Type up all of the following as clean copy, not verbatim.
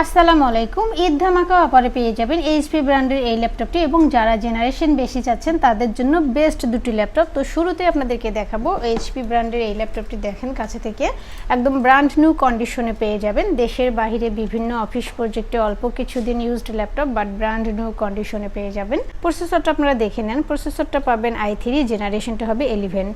আসসালামু আলাইকুম। ঈদ ধামাকা অফারে পেয়ে যাবেন এইচপি ব্র্যান্ডের এই ল্যাপটপটি এবং যারা জেনারেশন বেশি চাচ্ছেন তাদের জন্য বেস্ট দুটি ল্যাপটপ। তো শুরুতে আপনাদেরকে দেখাবো এইচপি ব্র্যান্ডের এই ল্যাপটপটি। দেখেন কাছে থেকে একদম ব্র্যান্ড নিউ কন্ডিশনে পেয়ে যাবেন। দেশের বাইরে বিভিন্ন অফিস প্রজেক্টে অল্প কিছুদিন used laptop but brand new কন্ডিশনে পেয়ে যাবেন। প্রসেসরটা আপনারা দেখে নেন। প্রসেসরটা পাবেন i3, জেনারেশনটা হবে 11।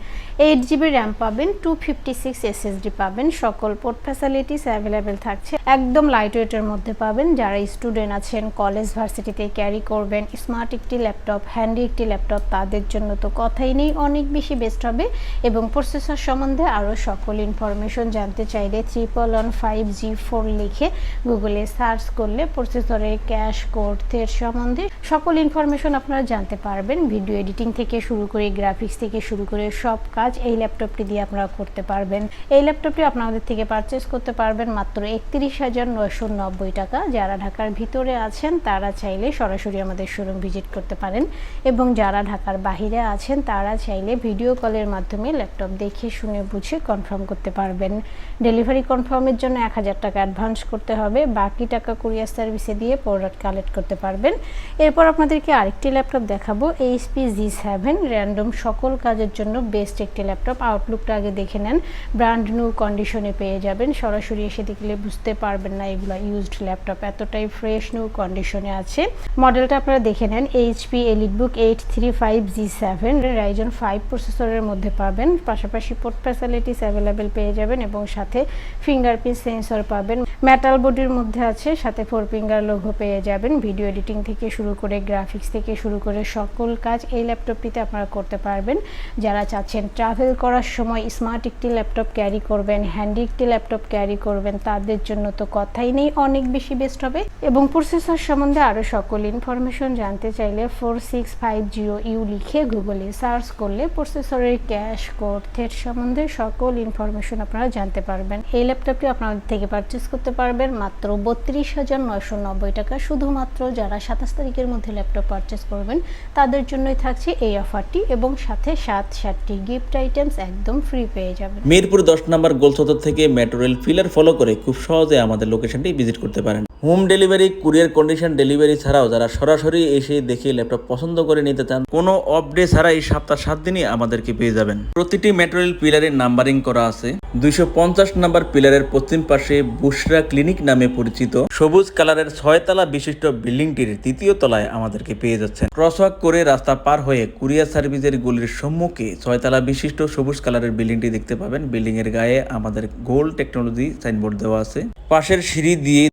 8GB র্যাম পাবেন, 256 SSD পাবেন। সকল পোর্ট ফ্যাসিলিটিস অ্যাভেলেবেল থাকছে। একদম লাইট ওয়েটের মধ্যে পাবেন। যারা স্টুডেন্ট আছেন, কলেজ ভার্সিটিতে ক্যারি করবেন, স্মার্ট একটি ল্যাপটপ, হ্যান্ডি একটি ল্যাপটপ, তাদের জন্য তো কথাই নেই, অনেক বেশি বেস্ট হবে। এবং প্রসেসর সম্বন্ধে আরও সকল ইনফরমেশন জানতে চাইলে 1115G4 লিখে গুগলে সার্চ করলে প্রসেসরের ক্যাশ কোড থেট সম্বন্ধে সকল ইনফরমেশন আপনারা জানতে পারবেন। ভিডিও এডিটিং থেকে শুরু করে গ্রাফিক্স থেকে শুরু করে সব কাজ এই ল্যাপটপটি দিয়ে আপনারা করতে পারবেন। এই ল্যাপটপটি আপনাদের থেকে পারচেস করতে পারবেন মাত্র 31,990 টাকা। যারা ঢাকার ভিতরে আছেন তারা চাইলে সরাসরি আমাদের শোরুম ভিজিট করতে পারেন এবং যারা ঢাকার বাইরে আছেন তারা চাইলে ভিডিও কলের মাধ্যমে ল্যাপটপ দেখে শুনে বুঝে কনফার্ম করতে পারবেন। ডেলিভারি কনফার্মের জন্য 1000 টাকা অ্যাডভান্স করতে হবে, বাকি টাকা কুরিয়ার সার্ভিসে দিয়ে প্রোডাক্ট কালেক্ট করতে পারবেন। এরপর আপনাদেরকে আরেকটি ল্যাপটপ দেখাবো, এইচপি G7 র্যান্ডম সকল কাজের জন্য বেস্ট একটি ল্যাপটপ। আউটলুকটা আগে দেখে নেন, ব্র্যান্ড নিউ কন্ডিশনে পেয়ে যাবেন। সরাসরি এসে দেখলে বুঝতে পারবেন না এগুলো ইউজড ল্যাপটপ, এতটাই ফ্রেশ নিউ কন্ডিশনে আছে। মডেলটা আপনারা দেখে নেন, এইচপি এলিটবুক 835G7 রাইজন 5 প্রসেসরের মধ্যে পাবেন। পাশাপাশি পোর্ট ফ্যাসিলিটিস অ্যাভেলেবেল পেয়ে যাবেন এবং সাথে ফিঙ্গারপ্রিন্ট সেন্সর পাবেন। মেটাল বডির মধ্যে আছে, সাথে 4 ফিঙ্গার লোগো পেয়ে যাবেন। ভিডিও এডিটিং থেকে শুরু করে গ্রাফিক্স থেকে শুরু করে সকল কাজ এই ল্যাপটপটিতে আপনারা করতে পারবেন। যারা চাচ্ছেন ট্রাভেল করার সময় স্মার্ট একটি ল্যাপটপ ক্যারি করবেন, হ্যান্ডি একটি ল্যাপটপ ক্যারি করবেন, তাদের জন্য তো কথাই নেই, অনেক বেশি বেস্ট হবে। এবং প্রসেসর সম্বন্ধে আরও সকল ইনফরমেশন জানতে চাইলে 4650U লিখে গুগলে সার্চ করলে প্রসেসরের ক্যাশ কোড থেট সম্বন্ধে সকল ইনফরমেশন আপনারা জানতে পারবেন। এই ল্যাপটপটি আপনাদের থেকে পারচেস করতে পারবেন মাত্র 32,990 টাকা। শুধুমাত্র যারা 27 তারিখের মধ্যে ল্যাপটপ পারচেস করবেন তাদের জন্যই থাকছে এই অফারটি এবং সাথে 7টি গিফট আইটেমস একদম ফ্রি পেয়ে যাবেন। মিরপুর 10 নম্বর গোলচত্বর থেকে মেট্রো রেল পিলার ফলো করে খুব সহজে আমাদের লোকেশনটি ভিজিট করতে পারেন। Home delivery, courier condition delivery ছাড়াও যারা সরাসরি এসে দেখে ল্যাপটপ পছন্দ করে নিতে চান, কোনো অফ ডে ছাড়া এই সপ্তাহ 7 দিনই আমাদেরকে পেয়ে যাবেন। প্রতিটি মেট্রো রেল পিলারের নাম্বারিং করা আছে। 250 নম্বর পিলারের পশ্চিম পাশে বুশরা ক্লিনিক নামে পরিচিত সবুজ কালারের 6 তলা বিশিষ্ট বিল্ডিংটির 3য় তলায় আমাদেরকে পেয়ে যাচ্ছেন। ক্রসওয়াক করে রাস্তা পার হয়ে কুরিয়ার সার্ভিসের গলির সম্মুখে 6 তলা বিশিষ্ট সবুজ কালারের বিল্ডিংটি দেখতে পাবেন। বিল্ডিং এর গায়ে আমাদের গোল্ড টেকনোলজি সাইনবোর্ড দেওয়া আছে। পাশের সিঁড়ি দিয়ে